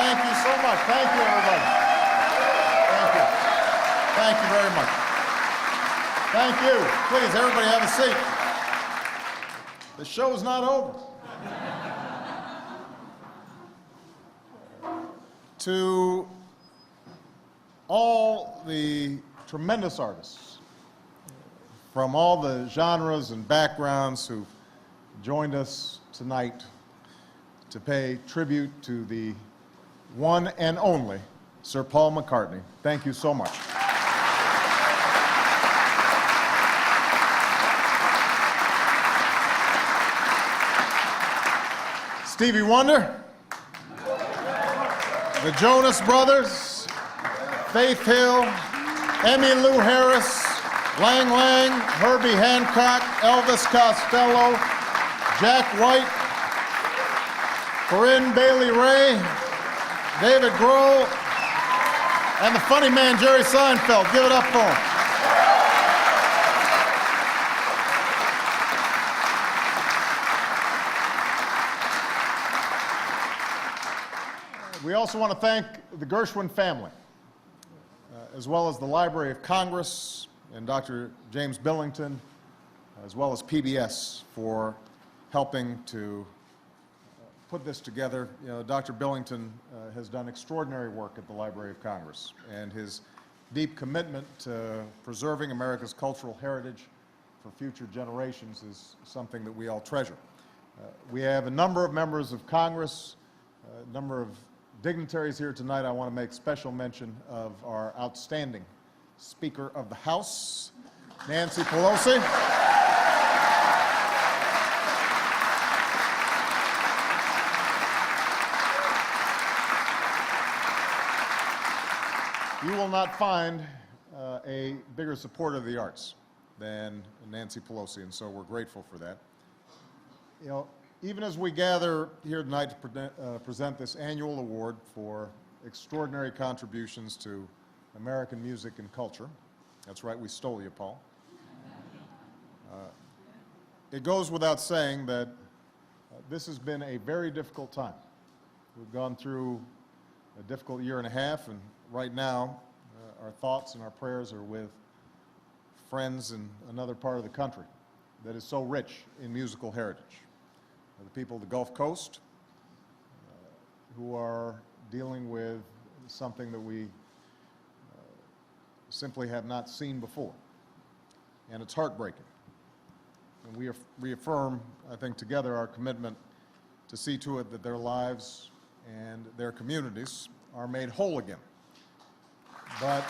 Thank you so much. Thank you, everybody. Thank you. Thank you very much. Thank you. Please, everybody have a seat. The show's not over. To all the tremendous artists from all the genres and backgrounds who joined us tonight to pay tribute to the one and only Sir Paul McCartney. Thank you so much. Stevie Wonder, the Jonas Brothers, Faith Hill, Emmylou Harris, Lang Lang, Herbie Hancock, Elvis Costello, Jack White, Corinne Bailey Ray, David Grohl, and the funny man Jerry Seinfeld. Give it up for him. We also want to thank the Gershwin family, as well as the Library of Congress and Dr. James Billington, as well as PBS for helping to put this together. You know, Dr. Billington has done extraordinary work at the Library of Congress, and his deep commitment to preserving America's cultural heritage for future generations is something that we all treasure. We have a number of members of Congress, a number of dignitaries here tonight. I want to make special mention of our outstanding Speaker of the House, Nancy Pelosi. You will not find a bigger supporter of the arts than Nancy Pelosi, and so we're grateful for that. You know, even as we gather here tonight to present this annual award for extraordinary contributions to American music and culture, that's right, we stole you, Paul. It goes without saying that this has been a very difficult time. We've gone through a difficult year and a half, and right now our thoughts and our prayers are with friends in another part of the country that is so rich in musical heritage. The people of the Gulf Coast who are dealing with something that we simply have not seen before. And it's heartbreaking. And we reaffirm, I think, together our commitment to see to it that their lives and their communities are made whole again. But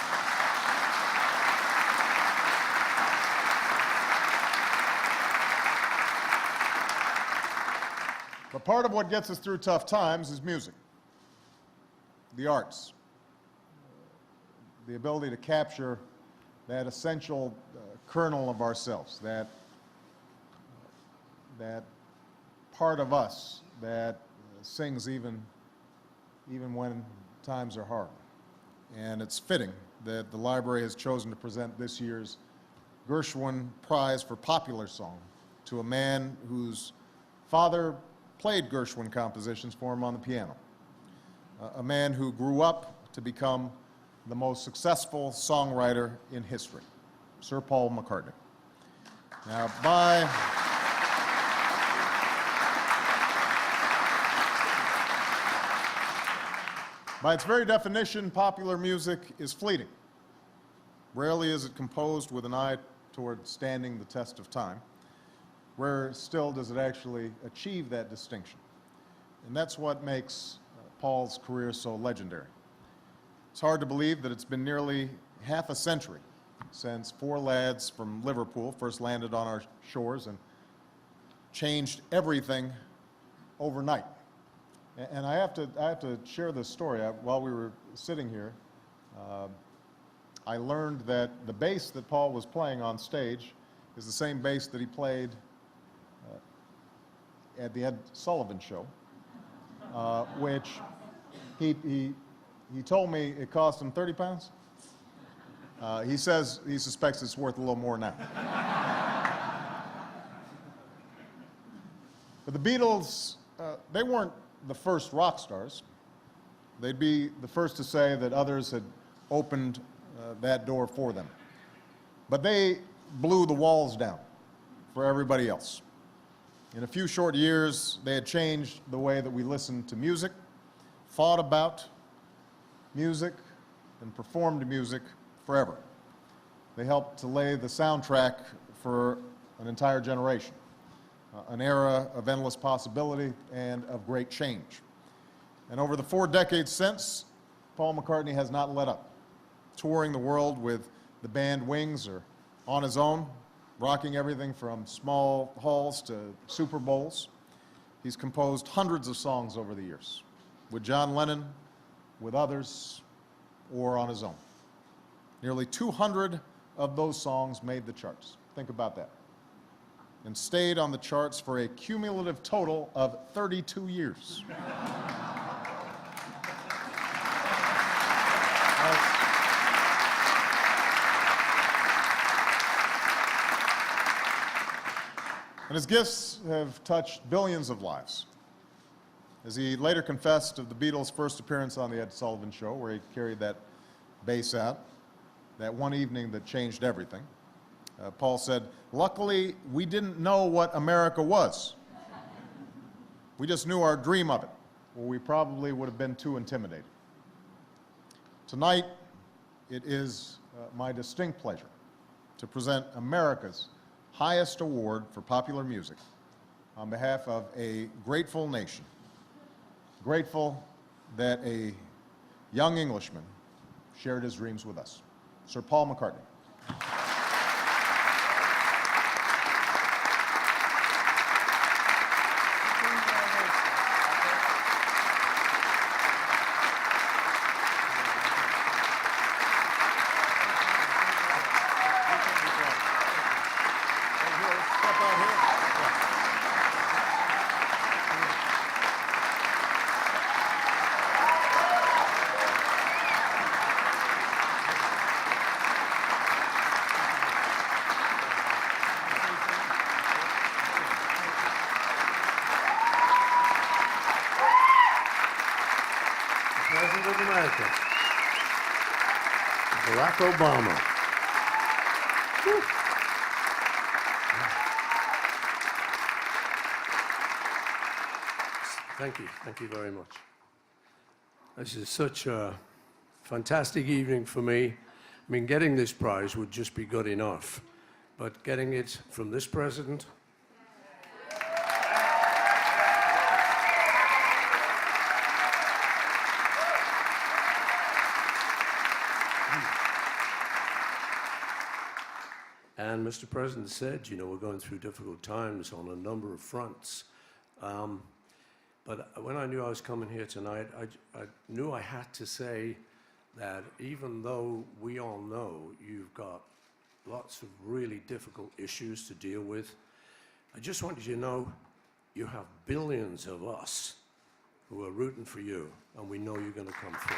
part of what gets us through tough times is music, the arts, the ability to capture that essential kernel of ourselves, that part of us that sings even when times are hard. And it's fitting that the library has chosen to present this year's Gershwin Prize for Popular Song to a man whose father played Gershwin compositions for him on the piano, a man who grew up to become the most successful songwriter in history, Sir Paul McCartney. Now, by its very definition, popular music is fleeting. Rarely is it composed with an eye toward standing the test of time. Rare still does it actually achieve that distinction. And that's what makes Paul's career so legendary. It's hard to believe that it's been nearly half a century since four lads from Liverpool first landed on our shores and changed everything overnight. And I have to share this story. While we were sitting here, I learned that the bass that Paul was playing on stage is the same bass that he played at the Ed Sullivan Show, which he told me it cost him 30 pounds. He says he suspects it's worth a little more now. But the Beatles, they weren't the first rock stars. they'd be the first to say that others had opened that door for them. But they blew the walls down for everybody else. In a few short years, they had changed the way that we listened to music, thought about music, and performed music forever. They helped to lay the soundtrack for an entire generation, an era of endless possibility and of great change. And over the 4 decades since, Paul McCartney has not let up, touring the world with the band Wings or on his own, rocking everything from small halls to Super Bowls. He's composed hundreds of songs over the years, with John Lennon, with others, or on his own. Nearly 200 of those songs made the charts. Think about that. And stayed on the charts for a cumulative total of 32 years. And his gifts have touched billions of lives. As he later confessed of the Beatles' first appearance on The Ed Sullivan Show, where he carried that bass out, that one evening that changed everything, Paul said, "Luckily, we didn't know what America was. We just knew our dream of it, or we probably would have been too intimidated." Tonight, it is my distinct pleasure to present America's highest award for popular music on behalf of a grateful nation, grateful that a young Englishman shared his dreams with us. Sir Paul McCartney. President of America, Barack Obama. Whew. Thank you very much. This is such a fantastic evening for me. I mean, getting this prize would just be good enough, but getting it from this president, and Mr. President said, you know, we're going through difficult times on a number of fronts. But when I knew I was coming here tonight, I knew I had to say that even though we all know you've got lots of really difficult issues to deal with, I just want you to know you have billions of us who are rooting for you, and we know you're going to come through.